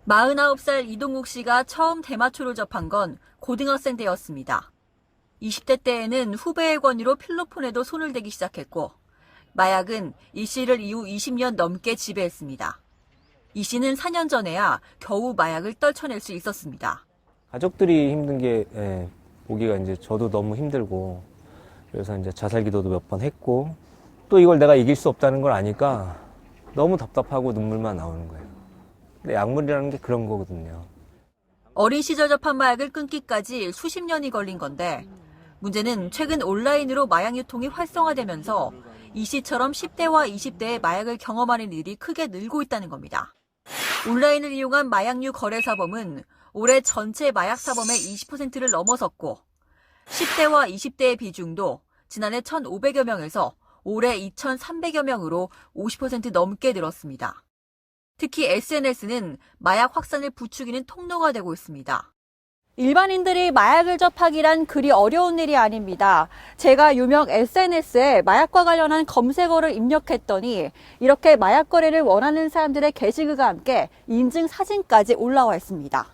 49살 이동욱 씨가 처음 대마초를 접한 건 고등학생 때였습니다. 20대 때에는 후배의 권유로 필로폰에도 손을 대기 시작했고 마약은 이 씨를 이후 20년 넘게 지배했습니다. 이 씨는 4년 전에야 겨우 마약을 떨쳐낼 수 있었습니다. 가족들이 힘든 게 보기가 이제 저도 너무 힘들고 그래서 이제 자살 기도도 몇 번 했고 또 이걸 내가 이길 수 없다는 걸 아니까 너무 답답하고 눈물만 나오는 거예요. 근데 약물이라는 게 그런 거거든요. 어린 시절 접한 마약을 끊기까지 수십 년이 걸린 건데 문제는 최근 온라인으로 마약 유통이 활성화되면서 이 씨처럼 10대와 20대의 마약을 경험하는 일이 크게 늘고 있다는 겁니다. 온라인을 이용한 마약류 거래 사범은 올해 전체 마약 사범의 20%를 넘어섰고 10대와 20대의 비중도 지난해 1,500여 명에서 올해 2,300여 명으로 50% 넘게 늘었습니다. 특히 SNS는 마약 확산을 부추기는 통로가 되고 있습니다. 일반인들이 마약을 접하기란 그리 어려운 일이 아닙니다. 제가 유명 SNS에 마약과 관련한 검색어를 입력했더니 이렇게 마약 거래를 원하는 사람들의 게시글과 함께 인증 사진까지 올라와 있습니다.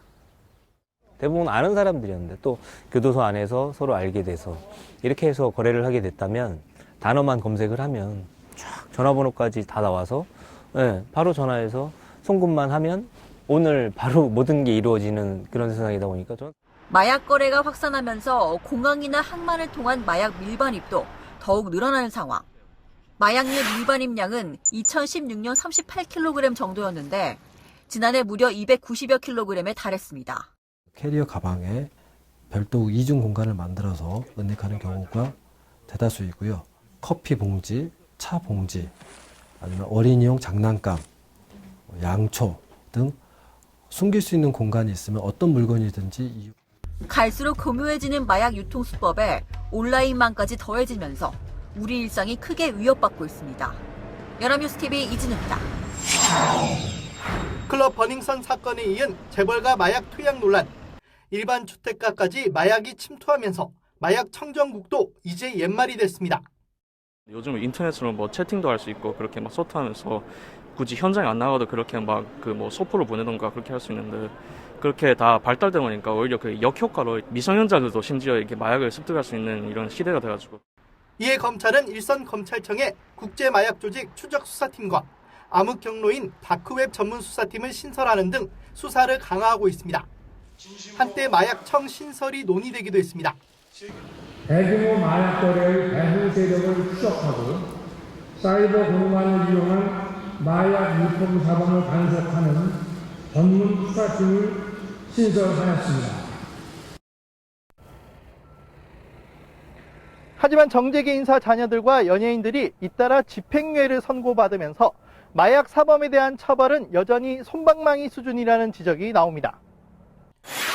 대부분 아는 사람들이었는데 또 교도소 안에서 서로 알게 돼서 이렇게 해서 거래를 하게 됐다면 단어만 검색을 하면 쫙 전화번호까지 다 나와서 바로 전화해서 송금만 하면 오늘 바로 모든 게 이루어지는 그런 세상이다 보니까 마약 거래가 확산하면서 공항이나 항만을 통한 마약 밀반입도 더욱 늘어나는 상황. 마약류 밀반입량은 2016년 38kg 정도였는데 지난해 무려 290여 kg에 달했습니다. 캐리어 가방에 별도 이중 공간을 만들어서 은닉하는 경우가 대다수이고요. 커피 봉지, 차 봉지, 아니면 어린이용 장난감, 양초 등 숨길 수 있는 공간이 있으면 어떤 물건이든지 갈수록 교묘해지는 마약 유통 수법에 온라인망까지 더해지면서 우리 일상이 크게 위협받고 있습니다. 연합뉴스TV 이진우입니다. 클럽 버닝썬 사건에 이은 재벌가 마약 투약 논란. 일반 주택가까지 마약이 침투하면서 마약 청정국도 이제 옛말이 됐습니다. 요즘 인터넷으로 뭐 채팅도 할 수 있고 그렇게 막 소통하면서 굳이 현장에 안 나가도 그렇게 막 그 뭐 소포를 보내던가 그렇게 할 수 있는데 그렇게 다 발달되다 보니까 오히려 그 역효과로 미성년자들도 심지어 이렇게 마약을 습득할 수 있는 이런 시대가 돼가지고. 이에 검찰은 일선 검찰청의 국제마약조직 추적수사팀과 암흑 경로인 다크웹 전문 수사팀을 신설하는 등 수사를 강화하고 있습니다. 한때 마약청 신설이 논의되기도 했습니다. 대규모 마약 거래의 배후 세력을 추적하고 사이버 공간을 이용한 마약 유통 사범을 단속하는 전문 수사팀을 신설하였습니다. 하지만 정재계 인사 자녀들과 연예인들이 잇따라 집행유예를 선고받으면서 마약 사범에 대한 처벌은 여전히 솜방망이 수준이라는 지적이 나옵니다.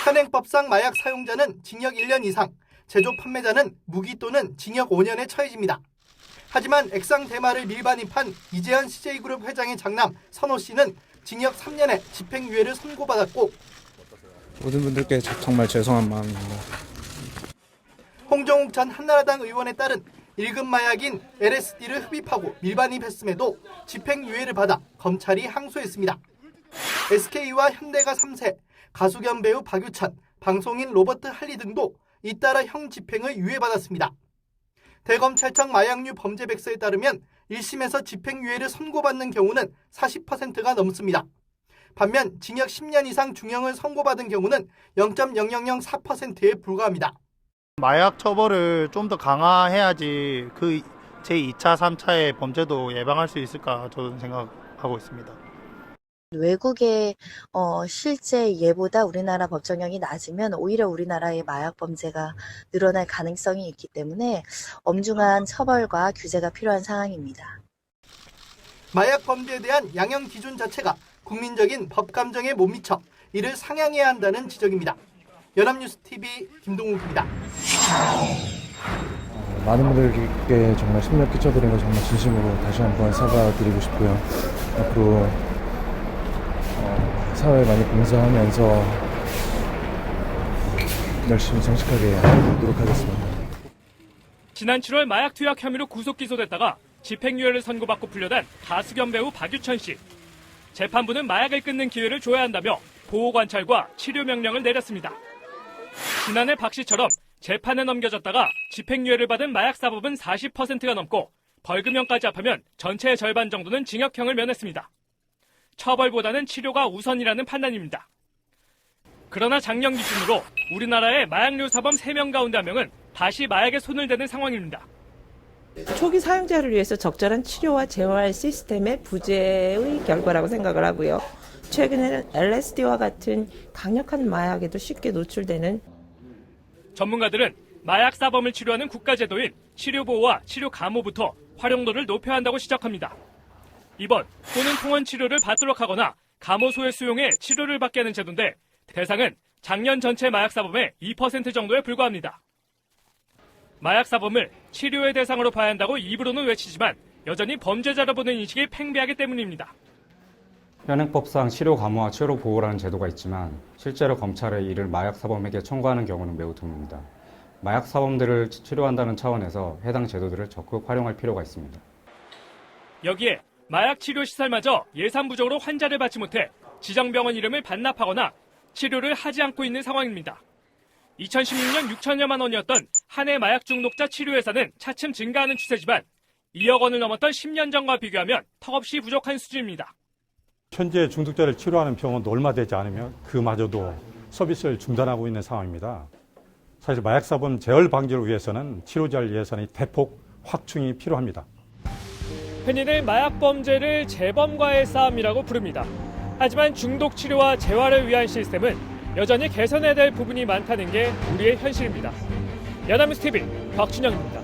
현행법상 마약 사용자는 징역 1년 이상, 제조 판매자는 무기 또는 징역 5년에 처해집니다. 하지만 액상 대마를 밀반입한 이재현 CJ그룹 회장의 장남 선호 씨는 징역 3년에 집행유예를 선고받았고 모든 분들께 정말 죄송한 마음입니다. 홍정욱 전 한나라당 의원에 따른 1급 마약인 LSD를 흡입하고 밀반입했음에도 집행유예를 받아 검찰이 항소했습니다. SK와 현대가 3세, 가수 겸 배우 박유찬, 방송인 로버트 할리 등도 잇따라 형 집행을 유예받았습니다. 대검찰청 마약류 범죄백서에 따르면 1심에서 집행유예를 선고받는 경우는 40%가 넘습니다. 반면 징역 10년 이상 중형을 선고받은 경우는 0.0004%에 불과합니다. 마약 처벌을 좀 더 강화해야지 그 제2차, 3차의 범죄도 예방할 수 있을까 저는 생각하고 있습니다. 외국의 실제 예보다 우리나라 법정형이 낮으면 오히려 우리나라의 마약 범죄가 늘어날 가능성이 있기 때문에 엄중한 처벌과 규제가 필요한 상황입니다. 마약 범죄에 대한 양형 기준 자체가 국민적인 법 감정에 못 미쳐 이를 상향해야 한다는 지적입니다. 연합뉴스TV 김동욱입니다. 많은 분들께 정말 심려 끼쳐드린 거 정말 진심으로 다시 한번 사과드리고 싶고요. 앞으로 사회에 많이 봉사하면서 열심히 정직하게 노력하겠습니다. 지난 7월 마약 투약 혐의로 구속 기소됐다가 집행유예를 선고받고 풀려난 가수 겸 배우 박유천 씨. 재판부는 마약을 끊는 기회를 줘야 한다며 보호관찰과 치료 명령을 내렸습니다. 지난해 박 씨처럼 재판에 넘겨졌다가 집행유예를 받은 마약사범은 40%가 넘고 벌금형까지 합하면 전체의 절반 정도는 징역형을 면했습니다. 처벌보다는 치료가 우선이라는 판단입니다. 그러나 작년 기준으로 우리나라의 마약류 사범 3명 가운데 1명은 다시 마약에 손을 대는 상황입니다. 초기 사용자를 위해서 적절한 치료와 재활 시스템의 부재의 결과라고 생각을 하고요. 최근에는 LSD와 같은 강력한 마약에도 쉽게 노출되는 전문가들은 마약 사범을 치료하는 국가제도인 치료보호와 치료감호부터 활용도를 높여야 한다고 지적합니다. 입원 또는 통원 치료를 받도록 하거나 감호소의 수용해 치료를 받게 하는 제도인데 대상은 작년 전체 마약 사범의 2% 정도에 불과합니다. 마약 사범을 치료의 대상으로 봐야 한다고 입으로는 외치지만 여전히 범죄자로 보는 인식이 팽배하기 때문입니다. 현행법상 치료 감호와 치료 보호라는 제도가 있지만 실제로 검찰에 이를 마약 사범에게 청구하는 경우는 매우 드뭅니다. 마약 사범들을 치료한다는 차원에서 해당 제도들을 적극 활용할 필요가 있습니다. 여기에 마약 치료 시설마저 예산 부족으로 환자를 받지 못해 지정병원 이름을 반납하거나 치료를 하지 않고 있는 상황입니다. 2016년 6천여만 원이었던 한 해 마약 중독자 치료 예산은 차츰 증가하는 추세지만 2억 원을 넘었던 10년 전과 비교하면 턱없이 부족한 수준입니다. 현재 중독자를 치료하는 병원도 얼마 되지 않으면 그마저도 서비스를 중단하고 있는 상황입니다. 사실 마약사범 재활 방지를 위해서는 치료제할 예산이 대폭 확충이 필요합니다. 흔히들 마약 범죄를 재범과의 싸움이라고 부릅니다. 하지만 중독 치료와 재활을 위한 시스템은 여전히 개선해야 될 부분이 많다는 게 우리의 현실입니다. 연합뉴스 TV 박준영입니다.